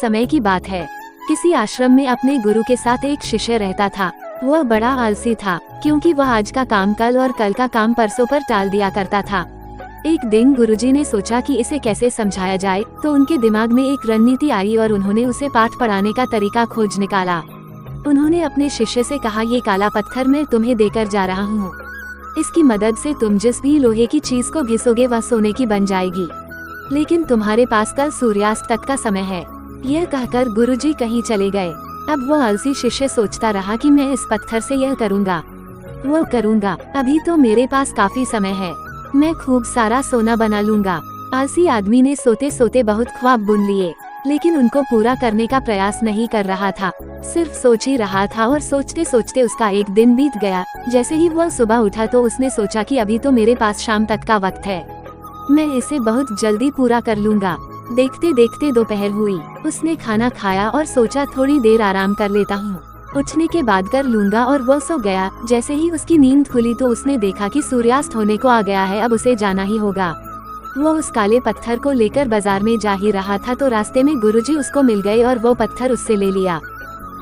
समय की बात है। किसी आश्रम में अपने गुरु के साथ एक शिष्य रहता था। वह बड़ा आलसी था, क्योंकि वह आज का काम कल और कल का काम परसों पर टाल दिया करता था। एक दिन गुरुजी ने सोचा कि इसे कैसे समझाया जाए, तो उनके दिमाग में एक रणनीति आई और उन्होंने उसे पाठ पढ़ाने का तरीका खोज निकाला। उन्होंने अपने शिष्य से कहा, ये काला पत्थर मैं तुम्हें देकर जा रहा हूँ। इसकी मदद से तुम जिस भी लोहे की चीज को घिसोगे वह सोने की बन जाएगी, लेकिन तुम्हारे पास कल सूर्यास्त तक का समय है। यह कहकर गुरुजी कहीं चले गए। अब वह आलसी शिष्य सोचता रहा कि मैं इस पत्थर से यह करूँगा, वो करूँगा, अभी तो मेरे पास काफी समय है, मैं खूब सारा सोना बना लूँगा। आलसी आदमी ने सोते सोते बहुत ख्वाब बुन लिए, लेकिन उनको पूरा करने का प्रयास नहीं कर रहा था, सिर्फ सोच ही रहा था। और सोचते सोचते उसका एक दिन बीत गया। जैसे ही वह सुबह उठा तो उसने सोचा कि अभी तो मेरे पास शाम तक का वक्त है, मैं इसे बहुत जल्दी पूरा कर लूँगा। देखते देखते दोपहर हुई। उसने खाना खाया और सोचा थोड़ी देर आराम कर लेता हूँ, उठने के बाद कर लूँगा, और वह सो गया। जैसे ही उसकी नींद खुली तो उसने देखा कि सूर्यास्त होने को आ गया है, अब उसे जाना ही होगा। वह उस काले पत्थर को लेकर बाजार में जा ही रहा था तो रास्ते में गुरुजी उसको मिल गए और वो पत्थर उससे ले लिया।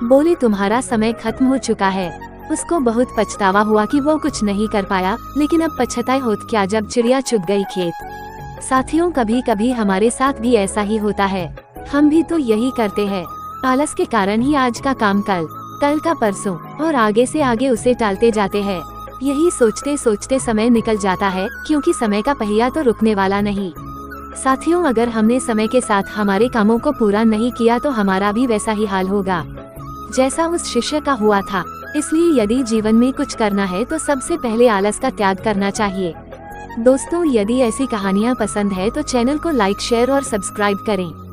बोले, तुम्हारा समय खत्म हो चुका है। उसको बहुत पछतावा हुआ कि वो कुछ नहीं कर पाया, लेकिन अब पछताए होत क्या जब चिड़िया चुग गई खेत। साथियों, कभी कभी हमारे साथ भी ऐसा ही होता है। हम भी तो यही करते हैं। आलस के कारण ही आज का काम कल, कल का परसों, और आगे से आगे उसे टालते जाते हैं। यही सोचते सोचते समय निकल जाता है, क्योंकि समय का पहिया तो रुकने वाला नहीं। साथियों, अगर हमने समय के साथ हमारे कामों को पूरा नहीं किया तो हमारा भी वैसा ही हाल होगा जैसा उस शिष्य का हुआ था। इसलिए यदि जीवन में कुछ करना है तो सबसे पहले आलस का त्याग करना चाहिए। दोस्तों, यदि ऐसी कहानियाँ पसंद है तो चैनल को लाइक, शेयर और सब्सक्राइब करें।